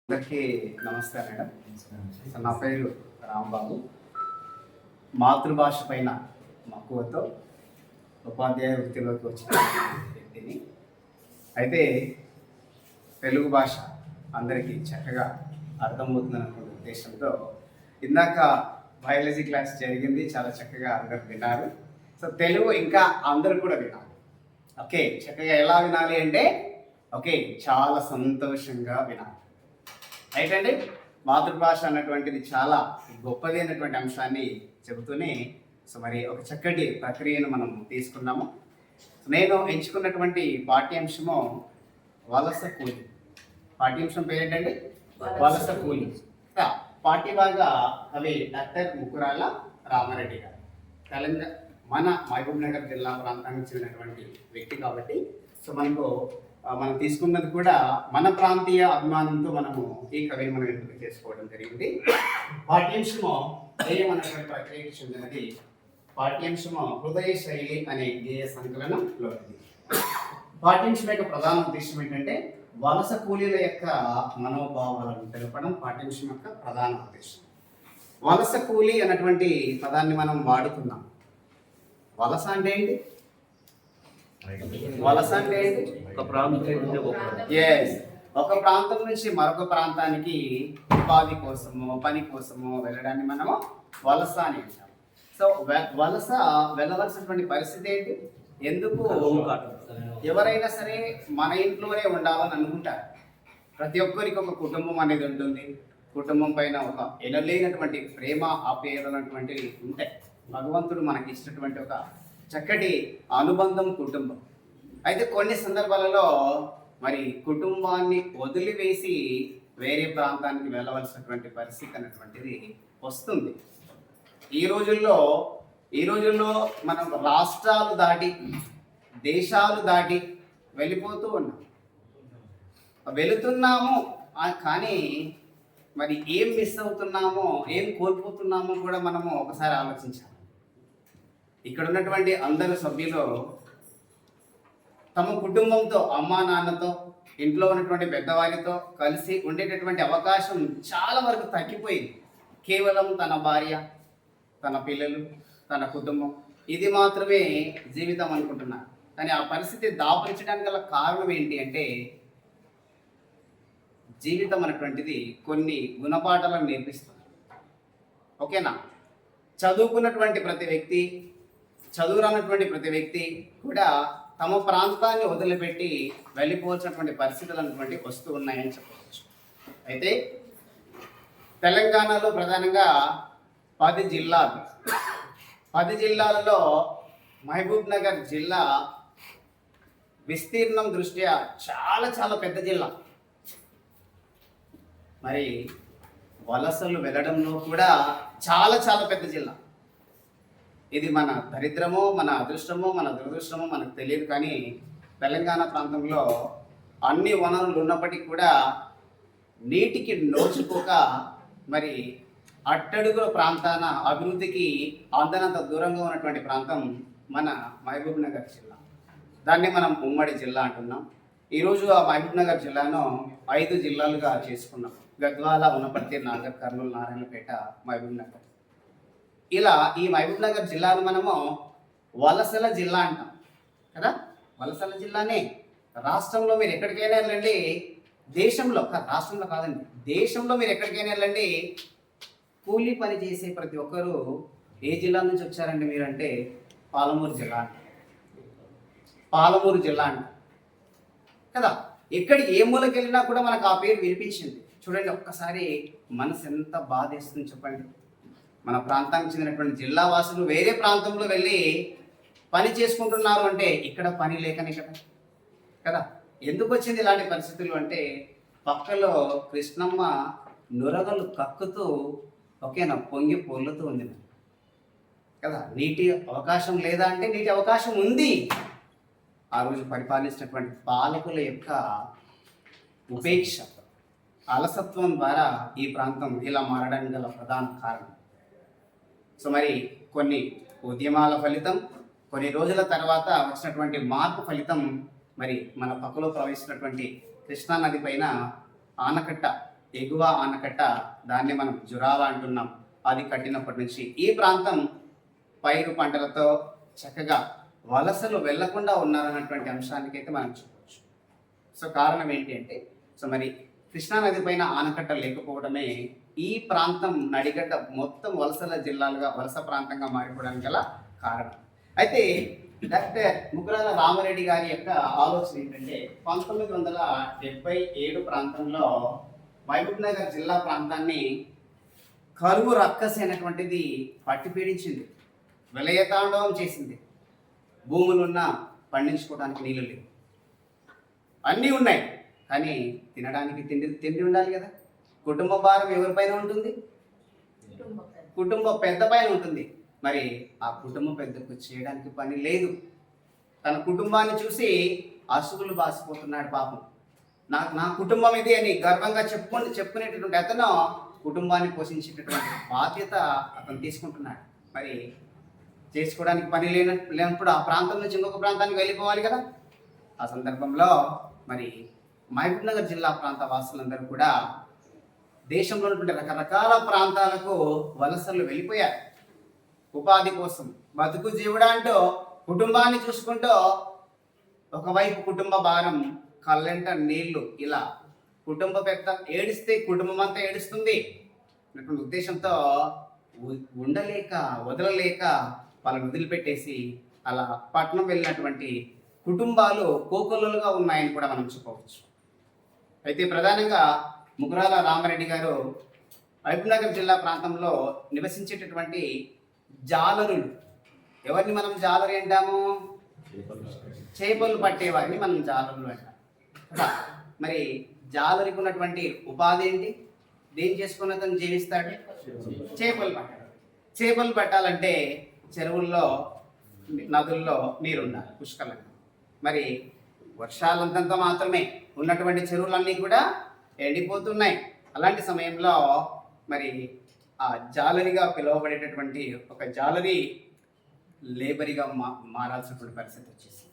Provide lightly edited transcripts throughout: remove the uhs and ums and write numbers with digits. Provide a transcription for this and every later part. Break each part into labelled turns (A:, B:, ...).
A: అందరికీ నమస్కారం మేడం. నా పేరు రాంబాబు. మాతృభాష పైన మక్కువతో ఉపాధ్యాయ వృత్తిలోకి వచ్చిన వ్యక్తిని. అయితే తెలుగు భాష అందరికీ చక్కగా అర్థమవుతుందన్నటువంటి ఉద్దేశంతో ఇందాక బయాలజీ క్లాస్ జరిగింది, చాలా చక్కగా అందరు విన్నారు. సో తెలుగు ఇంకా అందరు కూడా వినాలి. ఓకే, చక్కగా ఎలా వినాలి అంటే చాలా సంతోషంగా వినాలి. రైట్ అండి. మాతృభాష అన్నటువంటిది చాలా గొప్పది అన్నటువంటి అంశాన్ని చెబుతూనే మరి ఒక చక్కటి ప్రక్రియను మనం తీసుకున్నాము. నేను ఎంచుకున్నటువంటి పాఠ్యాంశము వలస కూలి. పాఠ్యాంశం పేరేంటండి? వలస కూలి. పాఠ్యభాగా కవి డాక్టర్ ముకురాల రామారెడ్డి గారు. తెలంగాణ మన మహబూబ్ నగర్ జిల్లా ప్రాంతానికి చెందినటువంటి వ్యక్తి కాబట్టి మనం తీసుకున్నది కూడా మన ప్రాంతీయ అభిమానంతో మనము ఈ కవిని మనం ఎంపిక చేసుకోవడం జరిగింది. పాఠ్యాంశము ఏమన్నటువంటి ప్రక్రియకి చెందినది. పాఠ్యాంశము హృదయ శైలి అనే గేయ సంకలనంలో. పాఠ్యాంశం యొక్క ప్రధాన ఉద్దేశం ఏంటంటే వలస కూలీల యొక్క మనోభావాలను తెలపడం పాఠ్యాంశం యొక్క ప్రధాన ఉద్దేశం. వలస కూలీ అన్నటువంటి పదాన్ని మనం వాడుతున్నాం. వలస అంటే ఏంటి? వలస అంటే ఏంటి? ఒక ప్రాంతం నుంచి మరొక ప్రాంతానికి ఉపాధి కోసము పని కోసము వెళ్ళడాన్ని మనము వలస అని అంటాం. సో వలస వెళ్ళవలసినటువంటి పరిస్థితి ఏంటి? ఎందుకు? ఎవరైనా సరే మన ఇంట్లోనే ఉండాలని అనుకుంటారు. ప్రతి ఒక్కరికి ఒక కుటుంబం అనేది ఉంటుంది. కుటుంబం పైన ఒక ఎనలేనటువంటి ప్రేమ ఆప్యాయతలు అటువంటివి ఉంటాయి. భగవంతుడు మనకి ఇచ్చినటువంటి ఒక చక్కటి అనుబంధం కుటుంబం. అయితే కొన్ని సందర్భాలలో మరి కుటుంబాన్ని వదిలివేసి వేరే ప్రాంతానికి వెళ్ళవలసినటువంటి పరిస్థితి అనేటువంటిది వస్తుంది. ఈ రోజుల్లో మనం రాష్ట్రాలు దాటి దేశాలు దాటి వెళ్ళిపోతూ వెళుతున్నాము. కానీ మరి ఏం మిస్ అవుతున్నామో, ఏం కోల్పోతున్నామో కూడా మనము ఒకసారి ఆలోచించాలి. ఇక్కడ ఉన్నటువంటి అందరు సభ్యులు తమ కుటుంబంతో, అమ్మా నాన్నతో, ఇంట్లో ఉన్నటువంటి పెద్దవారితో కలిసి ఉండేటటువంటి అవకాశం చాలా వరకు తగ్గిపోయింది. కేవలం తన భార్య, తన పిల్లలు, తన కుటుంబం, ఇది మాత్రమే జీవితం అనుకుంటున్నారు. కానీ ఆ పరిస్థితి దాపరించడానికి గల కారణం ఏంటి అంటే జీవితం అనేటువంటిది కొన్ని గుణపాఠాలను నేర్పిస్తుంది. ఓకేనా? చదువుకున్నటువంటి ప్రతి వ్యక్తి, చదువురానటువంటి ప్రతి వ్యక్తి కూడా తమ ప్రాంతాన్ని వదిలిపెట్టి వెళ్ళిపోవాల్సినటువంటి పరిస్థితులు అనేటువంటి వస్తూ ఉన్నాయని చెప్పవచ్చు. అయితే తెలంగాణలో ప్రధానంగా 10 జిల్లాలు. 10 జిల్లాలలో మహబూబ్ నగర్ జిల్లా విస్తీర్ణం దృష్ట్యా చాలా చాలా పెద్ద జిల్లా. మరి వలసలు వెళ్ళడంలో కూడా చాలా చాలా పెద్ద జిల్లా. ఇది మన దరిద్రమో, మన అదృష్టమో, మన దురదృష్టమో మనకు తెలియదు. కానీ తెలంగాణ ప్రాంతంలో అన్ని వనరులు ఉన్నప్పటికీ కూడా నీటికి నోచుకోక మరి అట్టడుగుల ప్రాంతాన అభివృద్ధికి అందనంత దూరంగా ఉన్నటువంటి ప్రాంతం మన మహబూబ్ నగర్ జిల్లా. దాన్ని మనం ఉమ్మడి జిల్లా అంటున్నాం. ఈరోజు ఆ మహబూబ్ నగర్ జిల్లాను 5 జిల్లాలుగా చేసుకున్నాం. గద్వాల, వనపర్తి, నాగర్ కర్నూలు, నారాయణపేట, మహబూబ్ నగర్. ఇలా ఈ మహబూబ్ నగర్ జిల్లాను మనము వలసల జిల్లా అంటాం కదా. వలసల జిల్లానే. రాష్ట్రంలో మీరు ఎక్కడికైనా వెళ్ళండి, దేశంలో రాష్ట్రంలో కాదండి, దేశంలో మీరు ఎక్కడికైనా వెళ్ళండి, కూలీ పని చేసే ప్రతి ఒక్కరూ ఏ జిల్లా నుంచి వచ్చారండి మీరంటే పాలమూరు జిల్లా అంట. పాలమూరు జిల్లా అంట కదా. ఎక్కడి ఏ మూలకి వెళ్ళినా కూడా మనకు ఆ పేరు వినిపించింది. చూడండి, ఒక్కసారి మనసు ఎంత బాధేస్తుంది చెప్పండి. మన ప్రాంతానికి చెందినటువంటి జిల్లా వాసులు వేరే ప్రాంతంలో వెళ్ళి పని చేసుకుంటున్నారు అంటే ఇక్కడ పని లేకనే కదా. ఎందుకు వచ్చింది ఇలాంటి పరిస్థితులు అంటే పక్కలో కృష్ణమ్మ నురగలు కక్కుతూ పొంగి పొర్లుతూ ఉంది కదా. నీటి అవకాశం లేదా అంటే నీటి అవకాశం ఉంది. ఆ రోజు పరిపాలించినటువంటి పాలకుల యొక్క ఉపేక్ష, అలసత్వం ద్వారా ఈ ప్రాంతం ఇలా మారడానికి గల ప్రధాన కారణం. సో మరి కొన్ని ఉద్యమాల ఫలితం, కొన్ని రోజుల తర్వాత వచ్చినటువంటి మార్పు ఫలితం మరి మన పక్కలో ప్రవహిస్తున్నటువంటి కృష్ణా నది పైన ఆనకట్ట ఎగువ ఆనకట్ట, దాన్ని మనం జురాల అంటున్నాం. అది కట్టినప్పటి నుంచి ఈ ప్రాంతం పైరు పంటలతో చక్కగా వలసలు వెళ్లకుండా ఉన్నారన్నటువంటి అంశానికి అయితే మనం చెప్పవచ్చు. సో కారణం ఏంటి అంటే, సో మరి కృష్ణానది పైన ఆనకట్ట లేకపోవడమే ఈ ప్రాంతం నడిగడ్డ మొత్తం వలసల జిల్లాలుగా, వలస ప్రాంతంగా మారిపోవడానికి గల కారణం. అయితే డాక్టర్ ముకురాల రామారెడ్డి గారి యొక్క ఆలోచన ఏంటంటే, 1977 ప్రాంతంలో మహబూబ్ నగర్ జిల్లా ప్రాంతాన్ని కరువు రక్కసి అనేటువంటిది పట్టి పీడించింది, విలయతాండవం చేసింది. భూములున్నా పండించుకోవడానికి నీళ్ళు లేవు, అన్నీ ఉన్నాయి కానీ తినడానికి తిండి ఉండాలి కదా. కుటుంబ భారం ఎవరిపైన ఉంటుంది? కుటుంబ పెద్ద పైన ఉంటుంది. మరి ఆ కుటుంబ పెద్దకు చేయడానికి పని లేదు. తన కుటుంబాన్ని చూసి అసుగులు బాసిపోతున్నాడు పాపం. నా కుటుంబం ఇది అని గర్వంగా చెప్పుకునేటటువంటి అతను కుటుంబాన్ని పోషించేటటువంటి బాధ్యత అతను తీసుకుంటున్నాడు. మరి చేసుకోవడానికి పని లేనప్పుడు ఆ ప్రాంతం నుంచి ఇంకొక ప్రాంతానికి వెళ్ళిపోవాలి కదా. ఆ సందర్భంలో మరి మహబూబ్ నగర్ జిల్లా ప్రాంత వాసులందరూ కూడా దేశంలో ఉన్నటువంటి రకరకాల ప్రాంతాలకు వలసలు వెళ్ళిపోయారు ఉపాధి కోసం. బతుకు జీవుడా అంటూ కుటుంబాన్ని చూసుకుంటూ, ఒకవైపు కుటుంబ భారం, కళ్ళంట నీళ్లు, ఇలా కుటుంబ పెద్ద ఏడిస్తే కుటుంబం అంతా ఏడుస్తుంది అన్నటువంటి ఉద్దేశంతో ఉండలేక వదలలేక వాళ్ళని వదిలిపెట్టేసి అలా పట్టణం వెళ్ళినటువంటి కుటుంబాలు కోకొల్లలుగా ఉన్నాయని కూడా మనం చెప్పవచ్చు. అయితే ప్రధానంగా ముకురాల రామారెడ్డి గారు మహబూబ్ నగర్ జిల్లా ప్రాంతంలో నివసించేటటువంటి జాలరులు, ఎవరిని మనం జాలరి అంటాము? చేపలు పట్టేవారిని మనం జాలరులు అంటాం. మరి జాలరికి ఉన్నటువంటి ఉపాధి ఏంటి? దేని చేసుకుని అతను జీవిస్తాడు? చేపలు పట్టాలి. చేపలు పట్టాలంటే చెరువుల్లో, నదుల్లో నీరుండాలి పుష్కలంగా. మరి వర్షాలంతంత మాత్రమే ఉన్నటువంటి చెరువులన్నీ కూడా ఎండిపోతున్నాయి. అలాంటి సమయంలో మరి ఆ జాలరిగా పిలువబడేటటువంటి ఒక జాలరి లేబరిగా మారాల్సినటువంటి పరిస్థితి వచ్చేసి,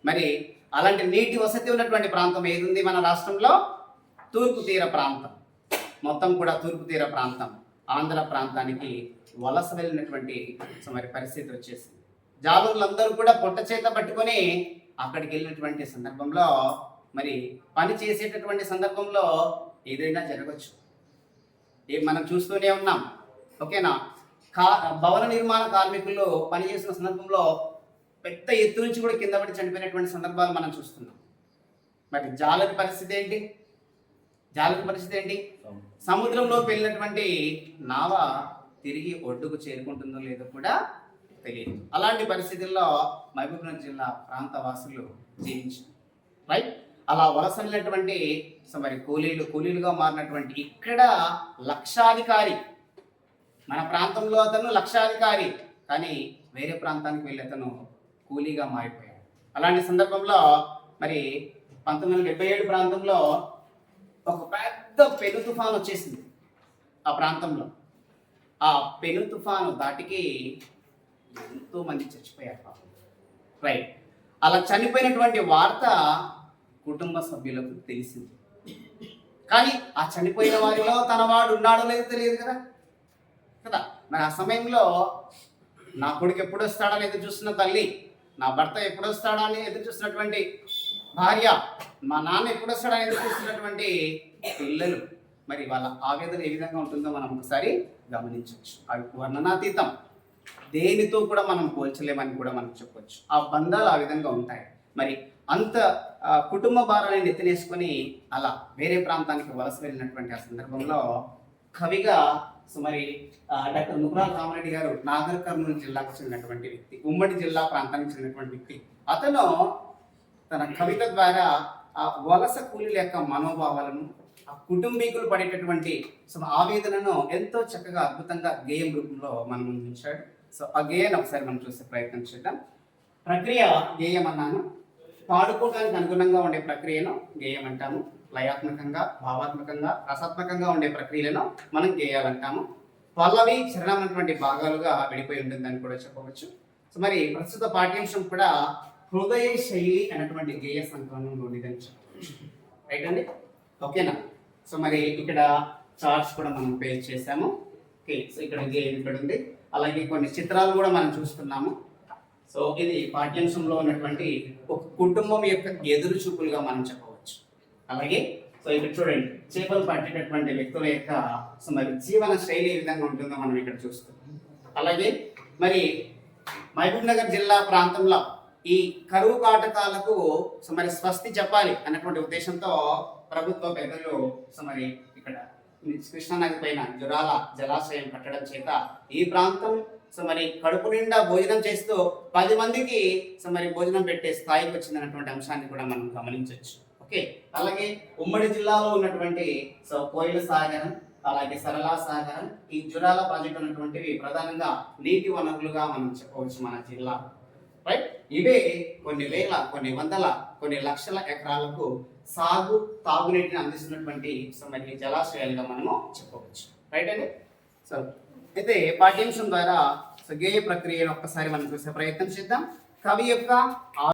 A: మరి అలాంటి నీటి వసతి ఉన్నటువంటి ప్రాంతం ఏది ఉంది మన రాష్ట్రంలో? తూర్పు తీర ప్రాంతం. మొత్తం కూడా తూర్పు తీర ప్రాంతం ఆంధ్ర ప్రాంతానికి వలస వెళ్ళినటువంటి మరి పరిస్థితి వచ్చేసింది. జాలరులందరూ కూడా పొట్ట చేత పట్టుకొని అక్కడికి వెళ్ళినటువంటి సందర్భంలో మరి పని చేసేటటువంటి సందర్భంలో ఏదైనా జరగచ్చు. మనం చూస్తూనే ఉన్నాం. ఓకేనా? భవన నిర్మాణ కార్మికులు పనిచేసిన సందర్భంలో పెద్ద ఎత్తు నుంచి కూడా కింద పడి చనిపోయినటువంటి సందర్భాలు మనం చూస్తున్నాం. మరి జాలరి పరిస్థితి ఏంటి? జాలరి పరిస్థితి ఏంటి? సముద్రంలో వెళ్ళినటువంటి నావ తిరిగి ఒడ్డుకు చేరుకుంటుందో లేదో కూడా తెలియదు. అలాంటి పరిస్థితుల్లో మహబూబ్నగర్ జిల్లా ప్రాంత వాసులు జీవించారు. రైట్? అలా వలస వెళ్ళినటువంటి మరి కూలీలుగా మారినటువంటి ఇక్కడ లక్షాధికారి, మన ప్రాంతంలో అతను లక్షాధికారి, కానీ వేరే ప్రాంతానికి వెళ్ళి అతను కూలీగా మారిపోయాడు. అలాంటి సందర్భంలో మరి 1977 ప్రాంతంలో ఒక పెద్ద పెను తుఫాను వచ్చేసింది ఆ ప్రాంతంలో. ఆ పెను తుఫాను దాటికి ఎంతో మంది చచ్చిపోయారు పాపం. రైట్? అలా చనిపోయినటువంటి వార్త కుటుంబ సభ్యులకు తెలిసింది. కానీ ఆ చనిపోయిన వారిలో తన వాడు ఉన్నాడో లేదో తెలియదు కదా. మరి ఆ సమయంలో నా కొడుకు ఎప్పుడు వస్తాడని ఎదురు చూస్తున్న తల్లి, నా భర్త ఎప్పుడు వస్తాడా అని ఎదురు చూస్తున్నటువంటి భార్య, మా నాన్న ఎప్పుడు వస్తాడని ఎదురు చూస్తున్నటువంటి పిల్లలు, మరి వాళ్ళ ఆవేదన ఏ విధంగా ఉంటుందో మనం ఒకసారి గమనించవచ్చు. అవి వర్ణనాతీతం, దేనితో కూడా మనం పోల్చలేమని కూడా మనం చెప్పవచ్చు. ఆ బంధాలు ఆ విధంగా ఉంటాయి. మరి అంత కుటుంబ భారాన్ని నెత్తినేసుకొని అలా వేరే ప్రాంతానికి వలస వెళ్ళినటువంటి ఆ సందర్భంలో కవిగా మరి డాక్టర్ ముకురాల రామారెడ్డి గారు నాగర్ కర్నూలు జిల్లాకు చెందినటువంటి వ్యక్తి, ఉమ్మడి జిల్లా ప్రాంతానికి చెందినటువంటి వ్యక్తి. అతను తన కవిత ద్వారా ఆ వలస కూలీల యొక్క మనోభావాలను, ఆ కుటుంబీకులు పడేటటువంటి ఆవేదనను ఎంతో చక్కగా అద్భుతంగా గేయం రూపంలో మనం ముందుంచాడు. సో ఆ గేయాన్ని ఒకసారి మనం చూసే ప్రయత్నం చేద్దాం. ప్రక్రియ గేయం అన్నాను. పాడుకోవడానికి అనుగుణంగా ఉండే ప్రక్రియను గేయం అంటాము. లయాత్మకంగా, భావాత్మకంగా, రసాత్మకంగా ఉండే ప్రక్రియలను మనం గేయాలంటాము. పల్లవి, చరణం అనేటువంటి భాగాలుగా విడిపోయి ఉంటుందని కూడా చెప్పవచ్చు. సో మరి ప్రస్తుత పాఠ్యాంశం కూడా హృదయ శైలి అనేటువంటి గేయ సంకలనంలోనిదని చెప్పవచ్చు. రైట్ అండి? ఓకేనా? సో మరి ఇక్కడ చార్ట్స్ కూడా మనం పేస్ట్ చేసాము. ఓకే, సో ఇక్కడ గేమ్ ఇక్కడ ఉంది, అలాగే కొన్ని చిత్రాలు కూడా మనం చూస్తున్నాము. సో ఇది పాఠ్యాంశంలో ఉన్నటువంటి ఒక కుటుంబం యొక్క ఎదురు చూపులుగా మనం చెప్పవచ్చు. అలాగే సో ఇక్కడ చూడండి, చేపలు పట్టేటటువంటి వ్యక్తుల యొక్క సో మరి జీవన శైలి ఏ విధంగా ఉంటుందో మనం ఇక్కడ చూస్తున్నాం. అలాగే మరి మహబూబ్ నగర్ జిల్లా ప్రాంతంలో ఈ కరువు కాటకాలకు సో మరి స్వస్తి చెప్పాలి అన్నటువంటి ఉద్దేశంతో ప్రభుత్వ పెద్దలు సో మరి ఇక్కడ కృష్ణానది పైన జురాల జలాశయం కట్టడం చేత ఈ ప్రాంతం సో మరి కడుపు నిండా భోజనం చేస్తూ 10 మందికి సో మరి భోజనం పెట్టే స్థాయికి వచ్చిందన్నటువంటి అంశాన్ని కూడా మనం గమనించవచ్చు. ఓకే, అలాగే ఉమ్మడి జిల్లాలో ఉన్నటువంటి సో కోయిల సాగరం, అలాగే సరళా సాగరం, ఈ జురాల ప్రాజెక్ట్ ఉన్నటువంటివి ప్రధానంగా నీటి వనరులుగా మనం చెప్పవచ్చు మన జిల్లా. రైట్, ఇవే కొన్ని వేల, కొన్ని వందల, కొన్ని లక్షల ఎకరాలకు సాగు తాగునీటిని అందిస్తున్నటువంటి సో మరి జలాశయాలుగా మనము చెప్పవచ్చు. రైట్ అండి. సో అయితే పాఠ్యాంశం ద్వారా సో గేయ ప్రక్రియను ఒక్కసారి మనం చూసే ప్రయత్నం చేద్దాం. కవి యొక్క